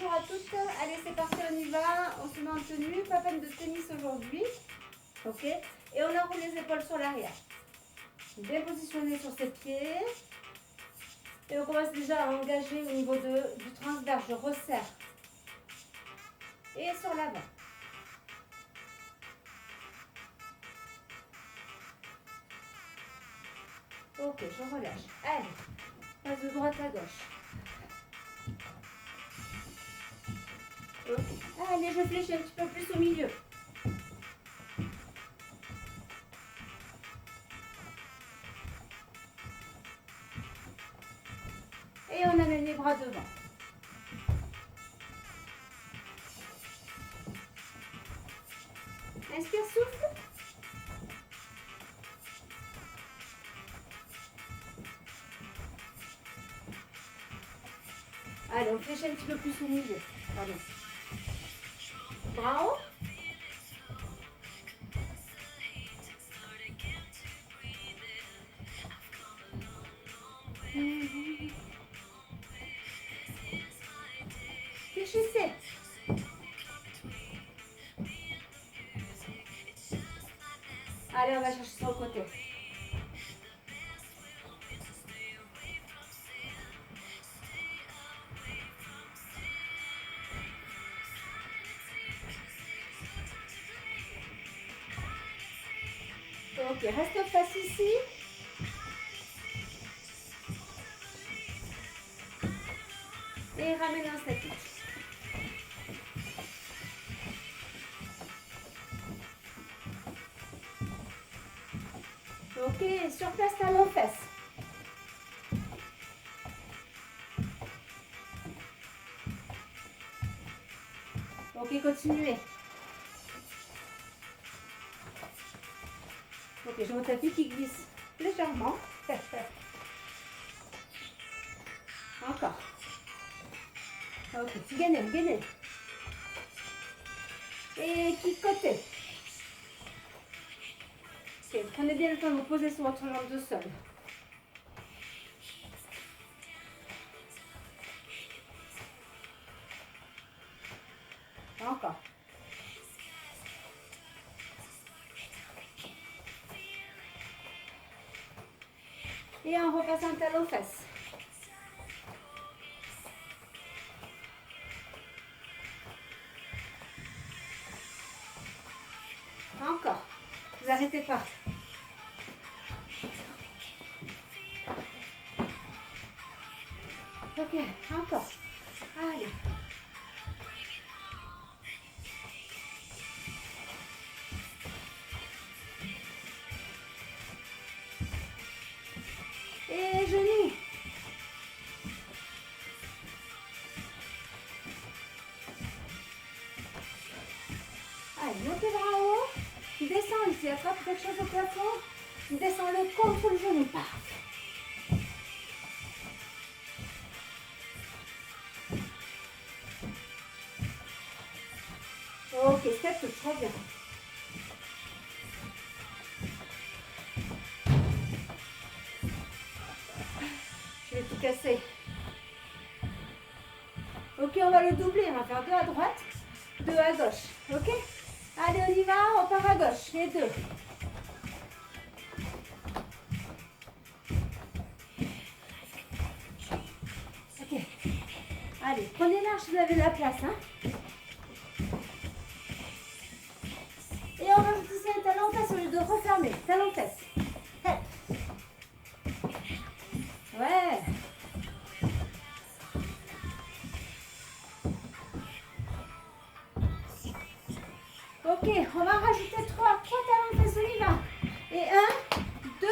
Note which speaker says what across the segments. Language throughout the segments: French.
Speaker 1: bonjour à toutes. Allez, c'est parti, on y va. On se met en tenue, pas peine de tennis aujourd'hui. Ok. Et on enroule les épaules sur l'arrière. Bien positionné sur ses pieds. Et on commence déjà à engager au niveau du transverse. Je resserre. Et sur l'avant. Ok, je relâche. Allez, passe de droite à gauche. Ok. Allez, je fléchis un petit peu plus au milieu. Et on amène les bras devant. Inspire, souffle. Allez, on fléchit un petit peu plus au milieu. Allez. Bras haut. Fléchissez. Allez, on va chercher sur le côté. Ok, reste face ici. Et ramène un statique. Ok, sur place, talon fesse. Ok, continuez. Ok, j'ai mon tapis qui glisse légèrement. Encore. Ok, gainez, gainez. Et qui côté. Ok, prenez bien le temps de vous poser sur votre jambe de sol. Encore. Et on repasse un talon fesse. Encore. Vous n'arrêtez pas. Ok, encore. Allez. Et genoux. Allez, montez bras haut. Descends ici, attrape quelque chose au plafond. Descends-le contre le genou. Parfait. Ok, step tout, très bien. Je vais tout casser. Ok, on va le doubler. On va faire 2 à droite, 2 à gauche. Ok? Allez, on y va. On part à gauche. Les 2. Ok. Allez, prenez large si vous avez la place. Hein? Et on rajoute ici un talon fesse au lieu de refermer. Talon fesse. Hep. Ouais. Ok, on va rajouter 3 talons fesse, on y va. Et 1, 2,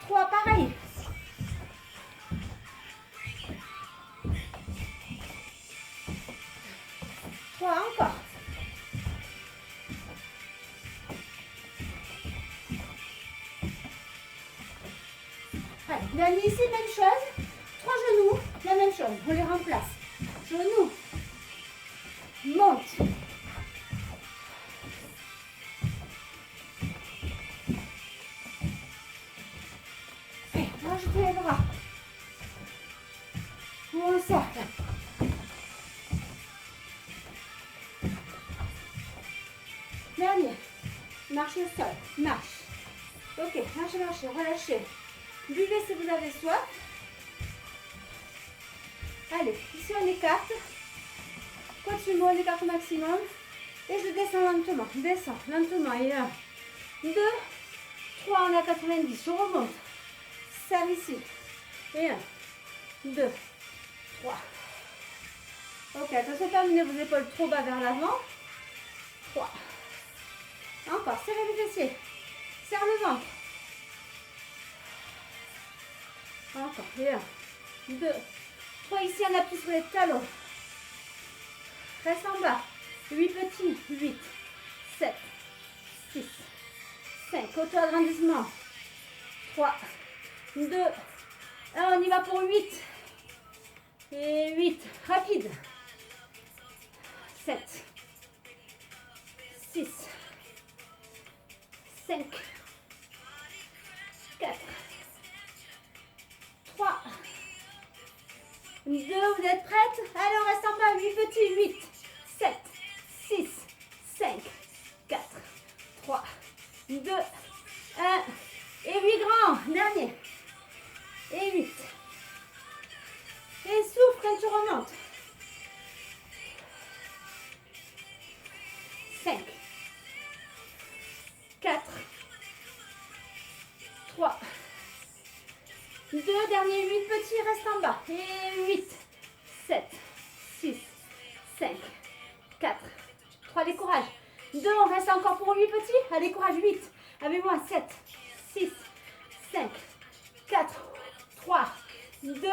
Speaker 1: 3, pareil. Encore. Allez, dernier ici, même chose. 3 genoux, la même chose. On les remplace. Genoux. Monte. Et rajoutez les bras. Ou on cercle. marchez au sol, marche. Ok, marchez, marchez, relâchez. Buvez si vous avez soif. Allez, ici on écarte. Continue, on écarte au maximum. Et je descends lentement, descends lentement. Et 1, 2, 3, on est à 90. Je remonte. Serre ici. Et 1, 2, 3. Ok, attention, terminez vos épaules trop bas vers l'avant. 3. Encore, serrez les fessiers. Serre le ventre. Encore, et 1, 2, 3. Ici, on appuie sur les talons. Reste en bas. 8 petits. 8, 7, 6, 5. Auto-agrandissement. 3, 2, 1. On y va pour 8. Et 8. Rapide. 7, 6, 5, 4, 3, 2. Vous êtes prêtes? Allez, on reste en bas. 8 petits. 8, 7, 6, 5, 4, 3, 2, 1. Et 8 grands. Dernier. Et 8. Et souffle quand tu remontes. 5, 4, 3, 2, dernier 8 petits, reste en bas. Et 8, 7, 6, 5, 4, 3, allez courage. 2, on reste encore pour 8 petits. Allez courage, 8. Avec moi, 7, 6, 5, 4, 3, 2,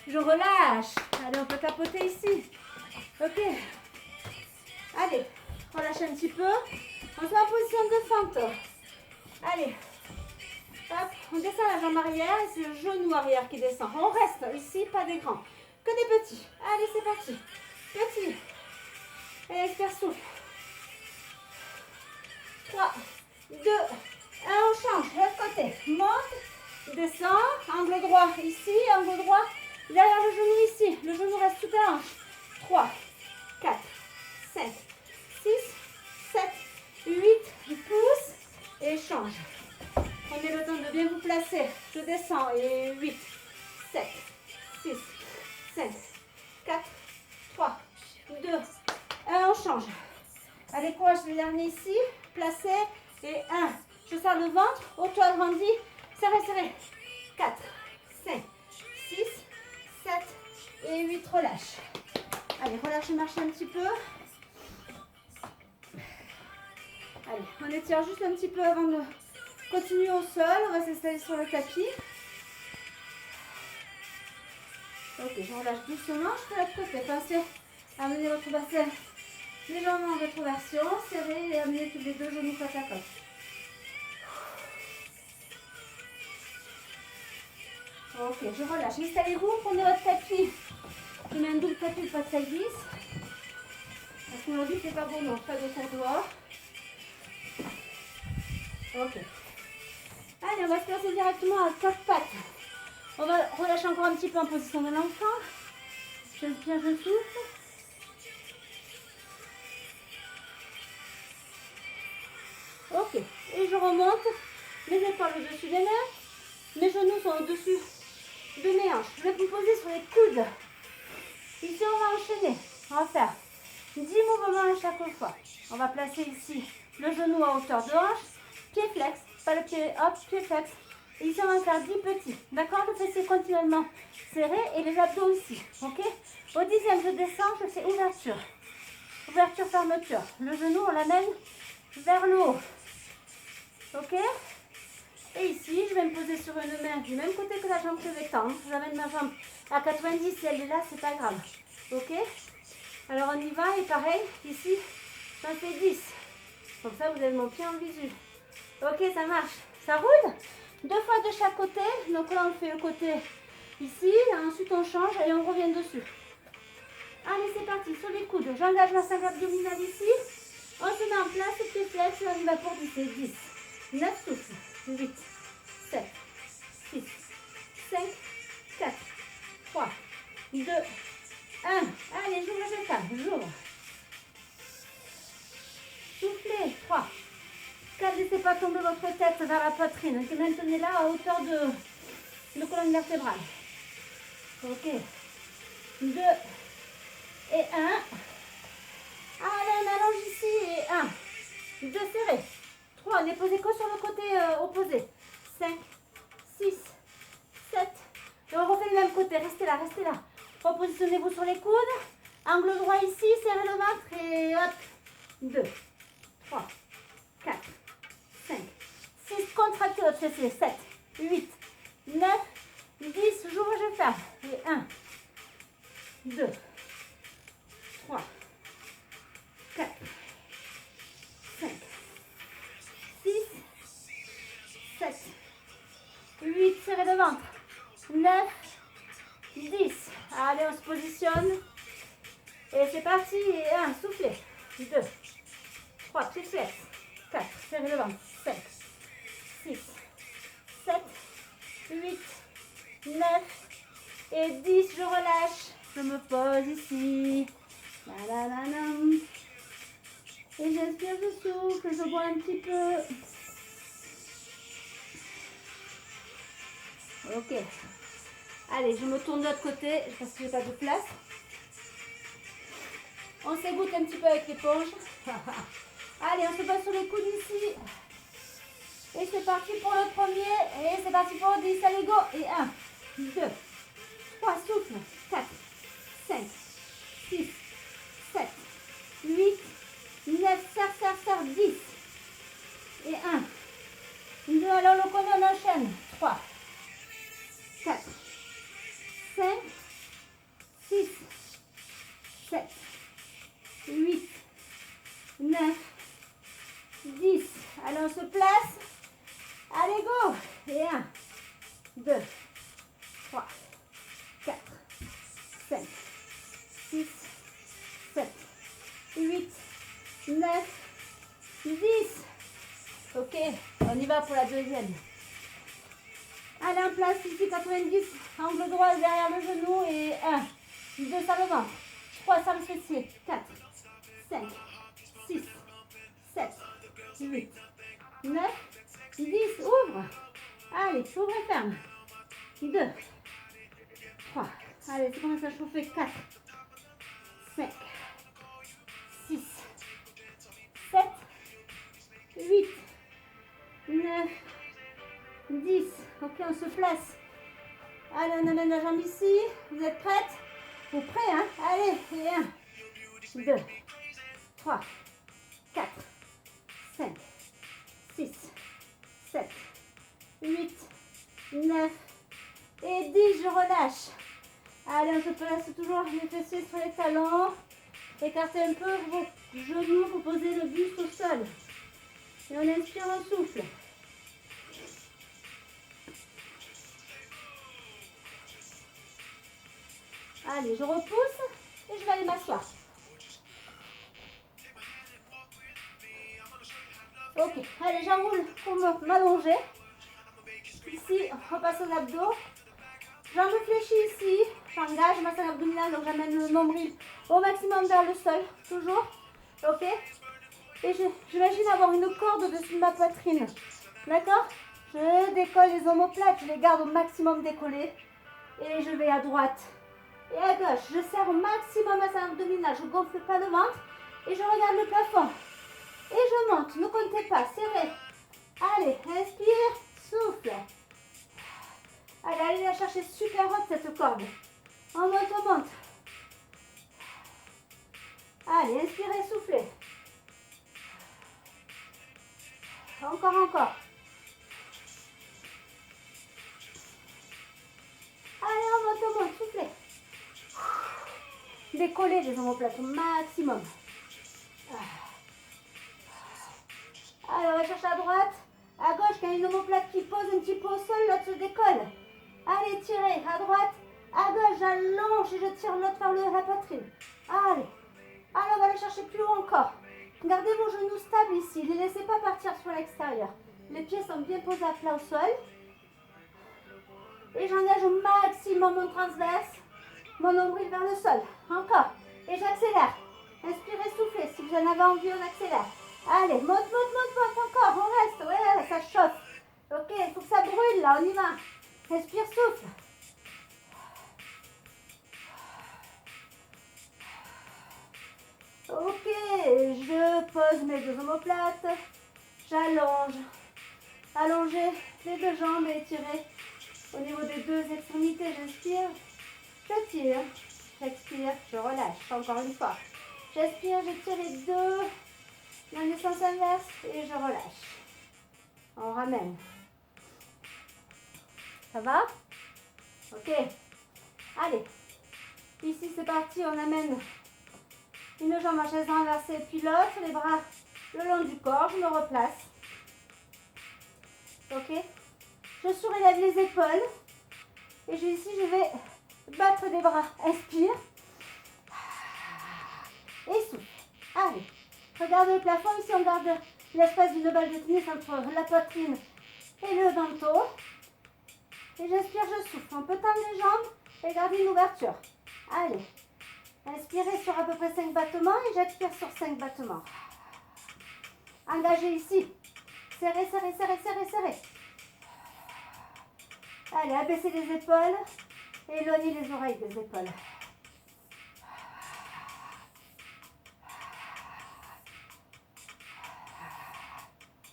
Speaker 1: je relâche. Allez, on peut capoter ici. Ok. Allez, relâche un petit peu. On se met en position de fente. Allez. Hop, on descend la jambe arrière et c'est le genou arrière qui descend. On reste ici, pas des grands. Que des petits. Allez, c'est parti. Petit. Et expire souffle. 3, 2, 1, on change. L'autre côté. Monte, descend. Angle droit ici, angle droit. Derrière le genou ici. Le genou reste sous ta hanche. 3, 4, 5, 6, 7, 8. Pousse et change. Prenez le temps de bien vous placer. Je descends et 8, 7, 6, 5, 4, 3, 2, 1. On change. Allez, courage, le dernier ici. Placé et 1. Je sors le ventre. Auto-agrandi. Serrez, serrez. 4, 5, 6, 7 et 8. Relâche. Allez, relâchez, marchez un petit peu. Allez, on étire juste un petit peu avant de continuer au sol. On va s'installer sur le tapis. Ok, je relâche doucement. Je fais l'autre côté. Pensez à amener votre bassin légèrement en rétroversion. Serrez et amenez tous les deux genoux côte à côte. Ok, je relâche. Installez-vous, prenez votre tapis. Je mets un double tapis pour que ça glisse. Parce qu'aujourd'hui, c'est pas bon, non, pas de cours dehors. Ok. Allez, on va se placer directement à 4 pattes. On va relâcher encore un petit peu en position de l'enfant. J'inspire, je souffle. Ok. Et je remonte. Mes épaules au-dessus des mains. Mes genoux sont au-dessus de mes hanches. Je vais me poser sur les coudes. Ici, on va enchaîner. On va faire 10 mouvements à chaque fois. On va placer ici le genou à hauteur de hanche. Pied flex, pas le pied, hop, pied flex. Et ici, on va faire 10 petits. D'accord? Le fessier continuellement serré et les abdos aussi. Ok? Au 10e, je descends, je fais ouverture. Ouverture, fermeture. Le genou, on l'amène vers le haut. Ok? Et ici, je vais me poser sur une main du même côté que la jambe que je vais tendre. J'amène ma jambe à 90. Si elle est là, c'est pas grave. Ok? Alors, on y va. Et pareil, ici, j'en fais 10. Comme ça, vous avez mon pied en visu. Ok, ça marche. Ça roule. 2 fois de chaque côté. Donc là, on fait le côté ici. Ensuite, on change et on revient dessus. Allez, c'est parti. Sur les coudes. J'engage ma cercle abdominale ici. On se met en place. Pied flex. On y va pour 10. 10. 9 souffles. 8, 7, 6, 5, 4, 3, 2, 1. Allez, j'ouvre les jambes. J'ouvre. Soufflez. 3, 4, pas tomber votre tête vers la poitrine. Ok, maintenez-la à hauteur de colonne vertébrale. Ok. 2 et 1. Allez, on allonge ici et 1. 2 serrés. 3, ne posez que sur le côté opposé. 5, 6, 7. Et on refait le même côté. Restez là, restez là. Repositionnez-vous sur les coudes. Angle droit ici, serrez le ventre et hop. 2, 3, 4, 5, 6. Contractez votre fessier. 7, 8, 9, 10. J'ouvre, je ferme. Et 1, 2, 3, 4, 5, 6, 7, 8, serrez le ventre, 9, 10. Allez, on se positionne. Et c'est parti. Et 1, soufflez. 2, 3, petite fesse. 4, serrez le ventre. 5, 6, 7, 8, 9 et 10. Je relâche. Je me pose ici. Et j'inspire, je souffle, je bois un petit peu. Ok. Allez, je me tourne de l'autre côté parce que j'ai pas de place. On s'égoutte un petit peu avec l'éponge. Allez, on se passe sur les coudes ici. Et c'est parti pour le premier. Et c'est parti pour 10. Allez, go. Et 1, 2, 3, souffle. 4, 5, 6, 7, 8, 9, serre, 10. Et 1, 2, alors le cône, on enchaîne. 3, 4, 5, 6, 7, 8, 9, 10. Allez, on se place. Allez, go. Et 1, 2, 3, 4, 5, 6, 7, 8, 9, 10. Ok, on y va pour la deuxième. Allez, en place ici, 90, angle droit derrière le genou et 1, 2, ça le ventre, 3, ça le fessier, 4, 5, 6, 7, 8, 9, 10, ouvre. Allez, ouvre et ferme. 2, 3, allez, ça commence à chauffer, 4, 5, 6, 7, 8, 9, 10. Ok, on se place. Allez, on amène la jambe ici. Vous êtes prêtes? Vous prêts, hein? Allez, et 1, 2, 3, 4, 5, 6, 7, 8, 9 et 10. Je relâche. Allez, on se place toujours les fessiers sur les talons. Écartez un peu vos genoux, vous posez le buste au sol. Et on inspire, on souffle. Allez, je repousse et je vais aller m'asseoir. Ok, allez, j'enroule pour m'allonger. Ici, on passe aux abdos. Jambes fléchies ici. J'engage ma scène abdominale, donc j'amène le nombril au maximum vers le sol. Toujours. Ok. Et j'imagine avoir une corde au-dessus de ma poitrine. D'accord? Je décolle les omoplates, je les garde au maximum décollés. Et je vais à droite et à gauche. Je serre au maximum ma scène abdominale. Je ne gonfle pas le ventre. Et je regarde le plafond. Et je monte. Ne comptez pas. Serrez. Allez, inspire. Souffle. Allez la chercher super haute cette corde. On monte, on monte. Allez, inspirez, soufflez. Encore, encore. Allez, on monte, soufflez. Décollez les omoplates au maximum. Allez, on va chercher à droite. À gauche, quand il y a une omoplate qui pose un petit peu au sol, l'autre se décolle. Allez, tirez. À droite, à gauche, j'allonge et je tire l'autre vers la poitrine. Allez. Allez, on va aller chercher plus haut encore. Gardez vos genoux stables ici. Ne les laissez pas partir sur l'extérieur. Les pieds sont bien posés à plat au sol. Et j'engage au maximum mon transverse, mon nombril vers le sol. Encore. Et j'accélère. Inspirez, soufflez. Si vous en avez envie, on accélère. Allez, monte, monte, monte, monte encore, on reste. Ouais, ça chauffe. Ok, il faut que ça brûle là, on y va. Respire, souffle. Ok, je pose mes deux omoplates. J'allonge. Allongez les deux jambes et étirez au niveau des deux extrémités. J'inspire, je tire, j'expire, je relâche. Encore une fois. J'inspire, j'étire les deux dans le sens inverse et je relâche. On ramène. Ça va? Ok. Allez. Ici, c'est parti. On amène une jambe en chaise renversée puis l'autre. Les bras le long du corps. Je me replace. Ok. Je surélève les épaules. Et ici, je vais battre des bras. Inspire. Et souffle. Allez. Regardez le plafond. Ici, on garde l'espace d'une balle de tennis entre la poitrine et le menton. Et j'inspire, je souffle. On peut tendre les jambes et garder une ouverture. Allez. Inspirez sur à peu près 5 battements et j'expire sur 5 battements. Engagez ici. Serrez, serrez, serrez, serrez, serrez. Allez, abaissez les épaules. Et éloignez les oreilles des épaules.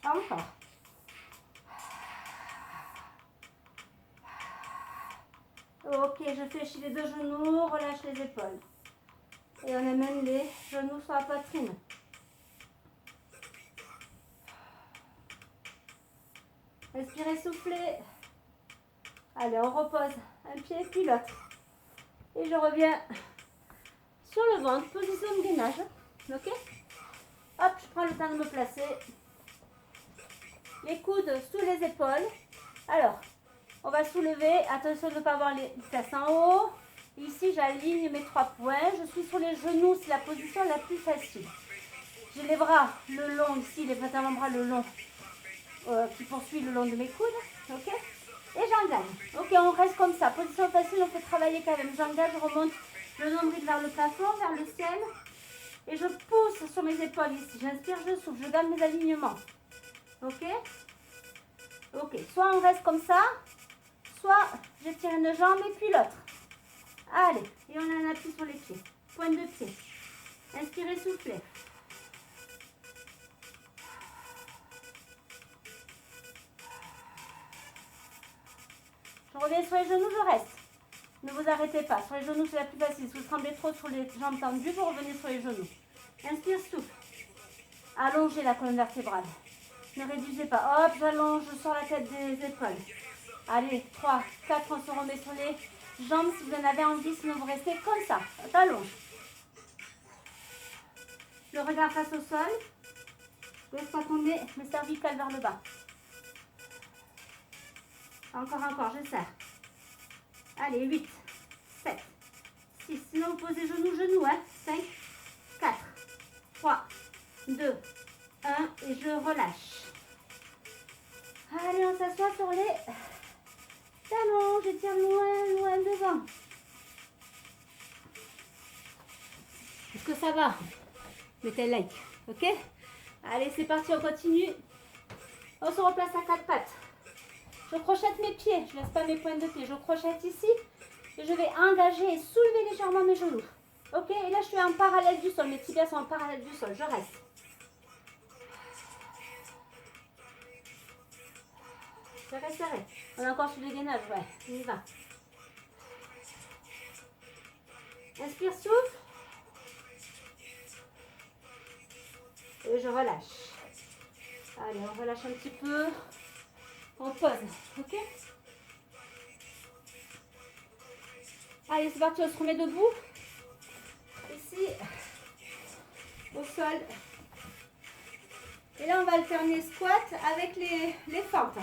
Speaker 1: Encore. Ok, je fléchis les deux genoux, relâche les épaules. Et on amène les genoux sur la poitrine. Respirez, soufflez. Allez, on repose un pied puis l'autre. Et je reviens sur le ventre, position de gainage. Ok? Hop, je prends le temps de me placer. Les coudes sous les épaules. Alors, on va soulever. Attention de ne pas avoir les fesses en haut. Ici, j'aligne mes 3 points. Je suis sur les genoux, c'est la position la plus facile. J'ai les bras le long ici, les avant-bras le long, qui poursuit le long de mes coudes. Ok? Et j'engage. Ok, on reste comme ça. Position facile, on peut travailler quand même. J'engage, je remonte le nombril vers le plafond, vers le ciel. Et je pousse sur mes épaules ici. J'inspire, je souffle. Je garde mes alignements. Ok? Ok. Soit on reste comme ça, soit je tire une jambe et puis l'autre. Allez. Et on a un appui sur les pieds. Pointe de pied. Inspirez, soufflez. Je reviens sur les genoux, je reste. Ne vous arrêtez pas. Sur les genoux, c'est la plus facile. Si vous tremblez trop sur les jambes tendues, vous revenez sur les genoux. Inspire, souffle. Allongez la colonne vertébrale. Ne réduisez pas. Hop, j'allonge, je sors la tête des épaules. Allez, 3, 4, on se remet sur les jambes si vous en avez envie. Sinon, vous restez comme ça. T'allonge. Le regard face au sol. Laisse pas tomber mes cervicales vers le bas. Encore, je serre. Allez, 8, 7, 6. Sinon, vous posez genoux, hein. 5, 4, 3, 2, 1. Et je relâche. Allez, on s'assoit sur les talons. Je tire loin devant. Est-ce que ça va? Mettez un like, ok? Allez, c'est parti, on continue. On se replace à 4 pattes. Je crochette mes pieds, je ne laisse pas mes pointes de pied. Je crochette ici et je vais engager et soulever légèrement mes genoux. Ok? Et là, je suis en parallèle du sol. Mes tibias sont en parallèle du sol. Je reste. Serré. On est encore sur le gainage, ouais. On y va. Inspire, souffle. Et je relâche. Allez, on relâche un petit peu. On pose, ok? Allez, c'est parti, on se remet debout. Ici, au sol. Et là, on va alterner squat avec les fentes.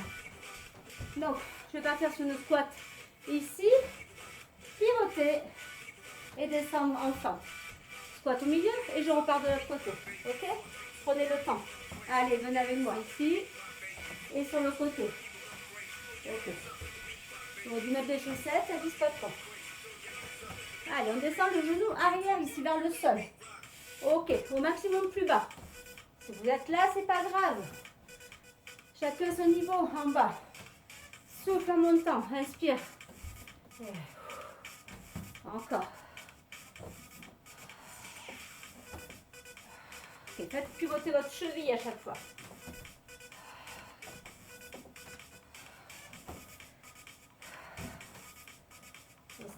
Speaker 1: Donc, je vais partir sur une squat ici, pivoter et descendre en fente. Squat au milieu et je repars de l'autre côté, ok? Prenez le temps. Allez, venez avec moi ici et sur le côté. Ok. On va dû mettre des chaussettes, ça ne glisse pas trop. Allez, on descend le genou arrière ici vers le sol. Ok, au maximum plus bas. Si vous êtes là, c'est pas grave. Chacun son niveau en bas. Souffle en montant. Inspire. Encore. Ok, faites pivoter votre cheville à chaque fois.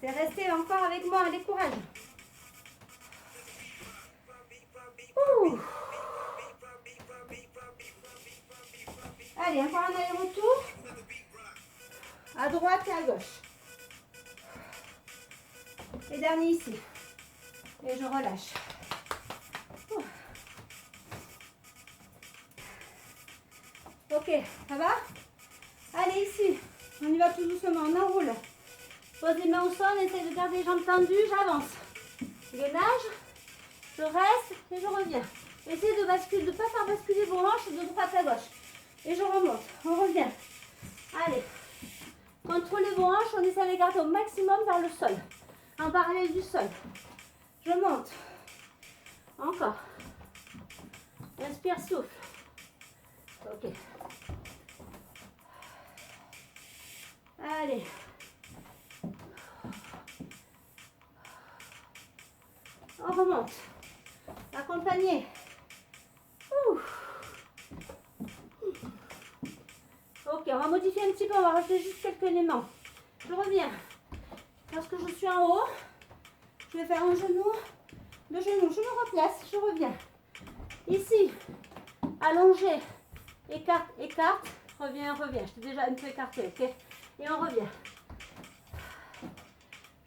Speaker 1: Restez encore avec moi, allez, courage. Ouh. Allez, encore un aller-retour. À droite et à gauche. Et dernier ici. Et je relâche. Ouh. Ok, ça va? Allez, ici. On y va tout doucement, on enroule. Pose les mains au sol, on essaie de garder les jambes tendues, j'avance. Gainage, je reste et je reviens. Essayez de basculer, de ne pas faire basculer vos hanches de droite à gauche. Et je remonte, on revient. Allez, contrôlez vos hanches, on essaie de les garder au maximum vers le sol. En parallèle du sol. Je monte. Encore. Inspire, souffle. Ok. Allez. On remonte. Accompagnez. Ok, on va modifier un petit peu, on va rajouter juste quelques éléments. Je reviens. Lorsque je suis en haut, je vais faire un genou, deux genoux. Je me replace, je reviens. Ici, allongé, écarte, écarte, reviens, reviens. Je t'ai déjà un peu écarté, ok? Et on revient.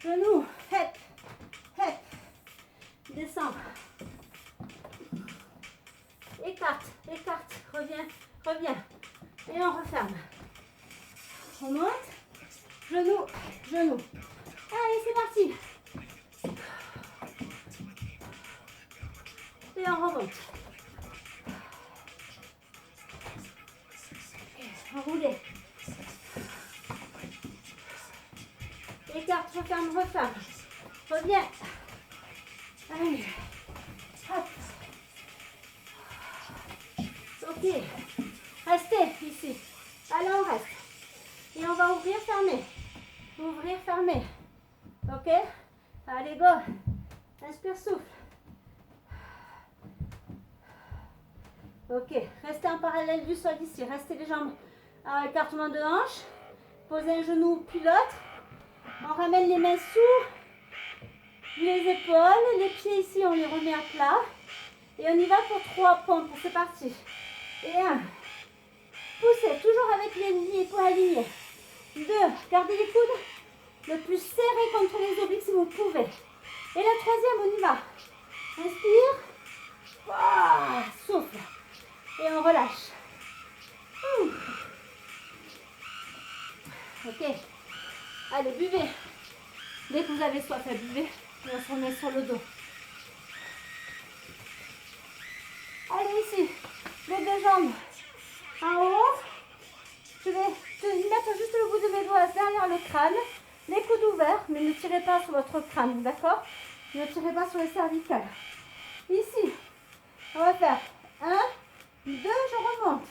Speaker 1: Genou, hep, hep. Descends. Écarte, écarte, reviens, reviens. Et on referme. On monte. Genou, genou. Allez, c'est parti. Et on remonte. Enroulez. Écarte, referme, referme. Reviens. Allez. Hop. Ok. Restez ici. Allez, on reste. Et on va ouvrir, fermer. Ouvrir, fermer. Ok? Allez, go. Inspire, souffle. Ok. Restez en parallèle du sol ici. Restez les jambes à écartement de hanche. Posez un genou puis l'autre. On ramène les mains sous les épaules. Les pieds ici, on les remet à plat. Et on y va pour 3 pompes. C'est parti. Et 1. Poussez, toujours avec les épaules alignées. 2. Gardez les coudes le plus serré contre les obliques si vous pouvez. Et la 3e, on y va. Inspire. Oh, souffle. Et on relâche. Ok. Allez, buvez. Dès que vous avez soif, buvez. Et on se remet sur le dos. Allez, ici. Les 2 jambes en haut. Je vais mettre juste le bout de mes doigts derrière le crâne. Les coudes ouverts, mais ne tirez pas sur votre crâne, d'accord? Ne tirez pas sur les cervicales. Ici, on va faire 1, 2, je remonte.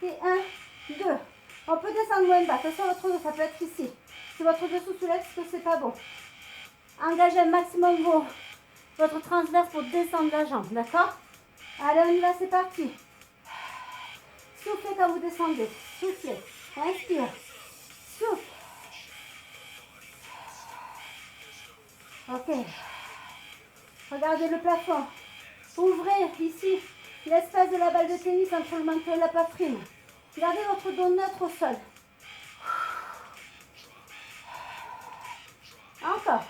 Speaker 1: Et 1, 2. On peut descendre moins bas. Attention à votre dos, ça peut être ici. Si votre dessous soulève, c'est que c'est pas bon. Engagez un maximum votre transverse pour descendre la jambe, d'accord? Allez, on y va, c'est parti. Soufflez quand vous descendez. Soufflez. Inspire. Souffle. Ok. Regardez le plafond. Ouvrez ici l'espace de la balle de tennis entre le menton et la poitrine. Gardez votre dos neutre au sol. Encore.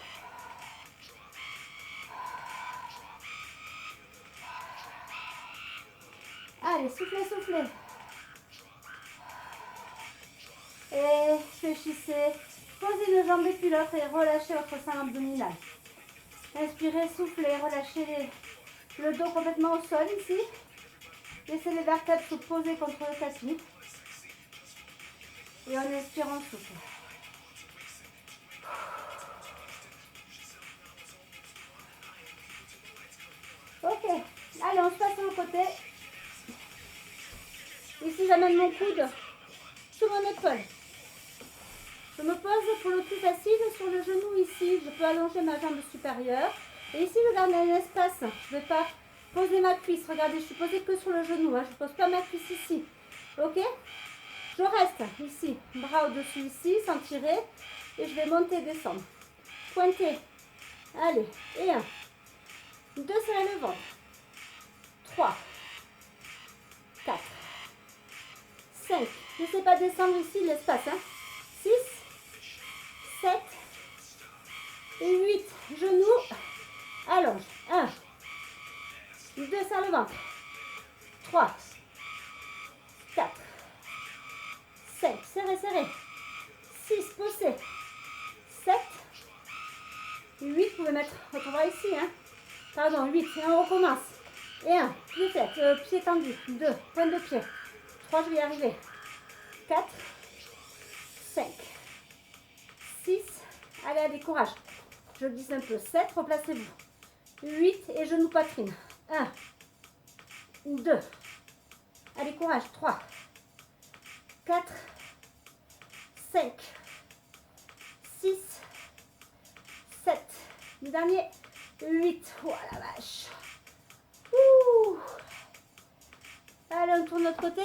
Speaker 1: Allez, soufflez, soufflez. Et réfléchissez. Posez une jambe et puis l'autre et relâchez votre sein abdominal. Inspirez, soufflez, relâchez le dos complètement au sol ici. Laissez les vertèbres se poser contre le tapis. Et en inspirant, souffle. Ok. Allez, on se passe sur le côté. j'amène mon coude sur mon épaule. Je me pose pour le plus facile sur le genou ici. Je peux allonger ma jambe supérieure. Et ici, je garde un espace. Je ne vais pas poser ma cuisse. Regardez, je suis posée que sur le genou. Hein. Je ne pose pas ma cuisse ici. Ok? Je reste ici, bras au-dessus ici, sans tirer. Et je vais monter et descendre. Pointer. Allez. Et 1. 2, serrez le ventre. 3. 4. 5. Je ne sais pas descendre ici l'espace. Hein. 6. 7 et 8. Genoux. Allonge. 1. 2, serre le ventre. 3. 4. 5. Serrez, serrez. 6. Poussez. 7. 8. Vous pouvez mettre votre bras ici. Hein. Pardon, 8. Et on recommence. Et 1. Pied tête. Pied tendu. 2. Pointe de pied. 3. Je vais y arriver. 4. 5. 6. Allez, allez, courage. Je glisse un peu. 7. Replacez-vous. 8. Et genoux poitrine. 1. 2. Allez, courage. 3. 4. 5. 6. 7. Le dernier. 8. Oh la vache. Ouh. Allez, on tourne de l'autre côté.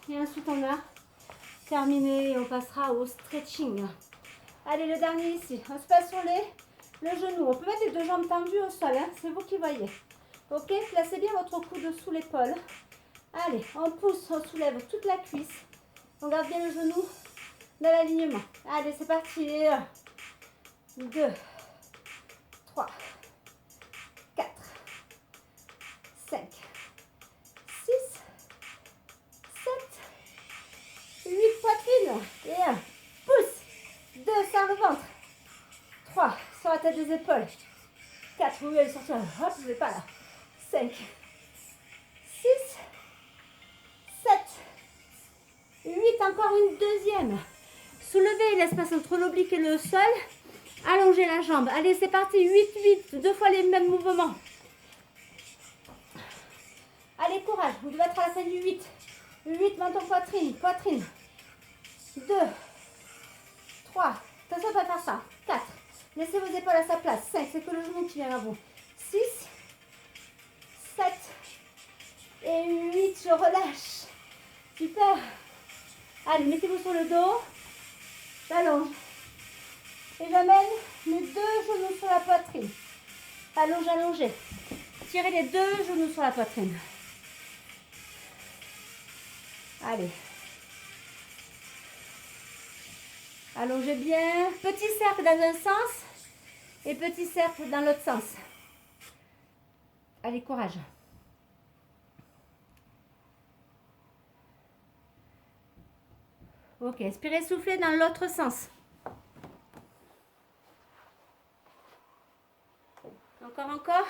Speaker 1: Et ensuite, on a terminé. On passera au stretching. Allez, le dernier ici. On se passe sur le genou. On peut mettre les deux jambes tendues au sol. Hein. C'est vous qui voyez. Ok, placez bien votre coude sous l'épaule. Allez, on pousse, on soulève toute la cuisse. On garde bien le genou dans l'alignement. Allez, c'est parti. 2, 3, 4, 5, 6, 7, 8, poitrine. Et 1, pousse. 2, serre le ventre. 3, sur la tête des épaules. 4, oui, allez sortir. Hop, je ne vais pas là. 5, 6, 7, 8, encore une deuxième. Soulevez l'espace entre l'oblique et le sol. Allongez la jambe. Allez, c'est parti. 8, 8. 2 fois les mêmes mouvements. Allez, courage. Vous devez être à la fin du 8. 8, menton, poitrine. Poitrine. 2, 3. Attention, on va faire ça. 4. Laissez vos épaules à sa place. 5, c'est que le genou qui vient à vous. 6, 7 et 8. Je relâche. Super. Allez, mettez-vous sur le dos. J'allonge. Et j'amène mes deux genoux sur la poitrine. Allonge, allongez. Tirez les deux genoux sur la poitrine. Allez. Allongez bien. Petit cercle dans un sens et petit cercle dans l'autre sens. Allez, courage. Ok, inspirez, soufflez dans l'autre sens. Encore.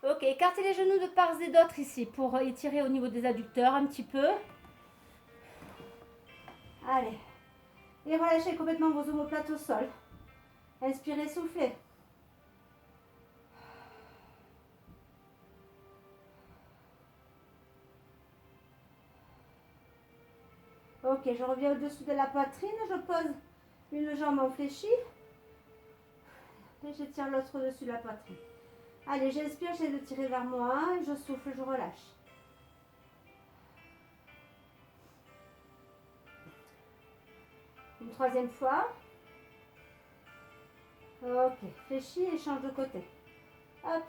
Speaker 1: Ok, écartez les genoux de part et d'autre ici pour étirer au niveau des adducteurs un petit peu. Allez. Et relâchez complètement vos omoplates au sol. Inspirez, soufflez. Ok, je reviens au-dessus de la poitrine. Je pose une jambe en fléchie. Et j'étire l'autre au-dessus de la poitrine. Allez, j'inspire, j'essaie de tirer vers moi. Je souffle, je relâche. Une troisième fois. Ok, fléchis et change de côté. Hop.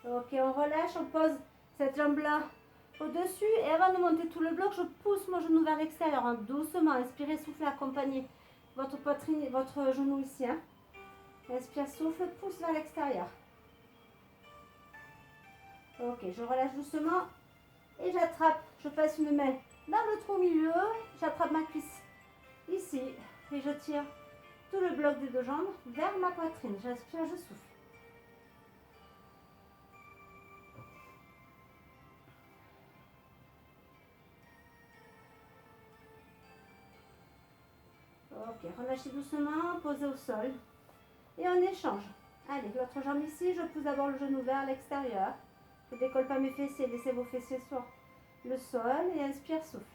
Speaker 1: Ok, on relâche, on pose cette jambe-là au-dessus. Et avant de monter tout le bloc, je pousse mon genou vers l'extérieur. Hein, doucement, inspirez, soufflez, accompagnez votre poitrine et votre genou ici. Hein. Inspire, souffle, pousse vers l'extérieur. Ok, je relâche doucement et j'attrape. Je passe une main dans le trou au milieu. J'attrape ma cuisse ici et je tire tout le bloc des deux jambes vers ma poitrine. J'inspire, je souffle. Ok, relâchez doucement, posez au sol. Et on échange. Allez, l'autre jambe ici, je pousse d'abord le genou vers l'extérieur. Je ne décolle pas mes fessiers, laissez vos fessiers sur le sol et inspire, souffle.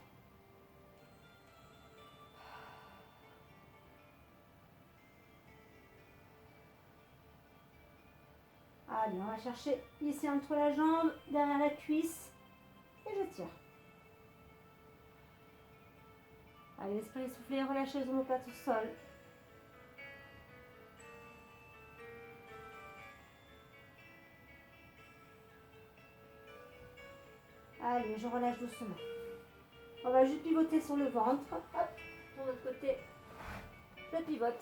Speaker 1: Allez, on va chercher ici entre la jambe, derrière la cuisse et je tire. Allez, esprit soufflé, relâchez les omoplates au sol. Allez, je relâche doucement. On va juste pivoter sur le ventre. Hop, de l'autre côté, je pivote.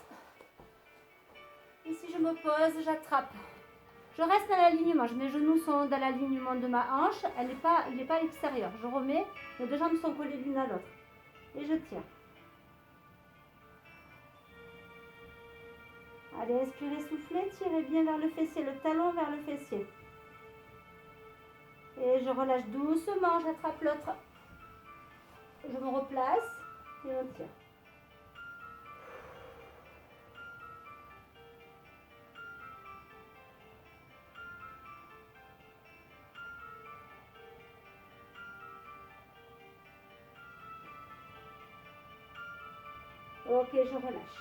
Speaker 1: Ici, je me pose, j'attrape. Je reste dans l'alignement. Mes genoux sont dans l'alignement de ma hanche. Il n'est pas à l'extérieur. Je remets, les deux jambes sont collées l'une à l'autre. Et je tire. Allez, inspirez, soufflez, tirez bien vers le fessier, le talon vers le fessier. Et je relâche doucement, j'attrape l'autre. Je me replace et on tire. Ok, je relâche.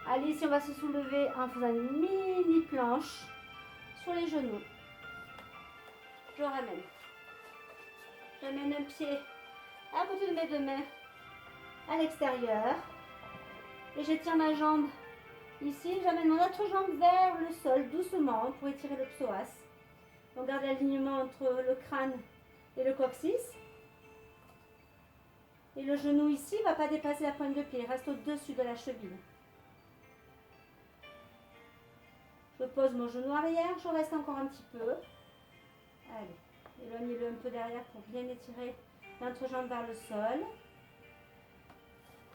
Speaker 1: Allez, ici on va se soulever en faisant une mini planche sur les genoux. Je ramène. J'amène un pied à côté de mes deux mains à l'extérieur. Et je tiens ma jambe ici. J'amène mon autre jambe vers le sol doucement pour étirer le psoas. On garde l'alignement entre le crâne et le coccyx. Et le genou ici ne va pas dépasser la pointe de pied. Il reste au-dessus de la cheville. Je pose mon genou arrière. Je reste encore un petit peu. Allez, éloignez-le un peu derrière pour bien étirer l'entrejambe vers le sol.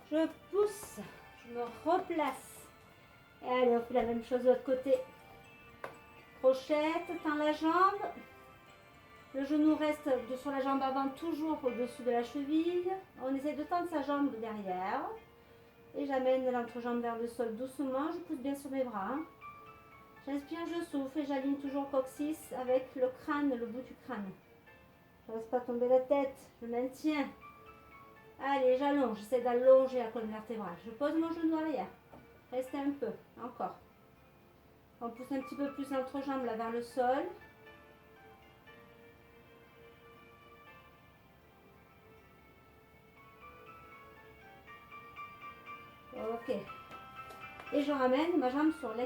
Speaker 1: Je pousse. Je me replace. Et allez, on fait la même chose de l'autre côté. Crochette, tend la jambe. Le genou reste sur la jambe avant, toujours au-dessus de la cheville. On essaie de tendre sa jambe derrière. Et j'amène l'entrejambe vers le sol doucement. Je pousse bien sur mes bras. J'inspire, je souffle et j'aligne toujours le coccyx avec le crâne, le bout du crâne. Je ne laisse pas tomber la tête. Je maintiens. Allez, j'allonge. J'essaie d'allonger la colonne vertébrale. Je pose mon genou arrière. Restez un peu. Encore. On pousse un petit peu plus l'entrejambe là vers le sol. Ok. Et je ramène ma jambe sur l'extérieur.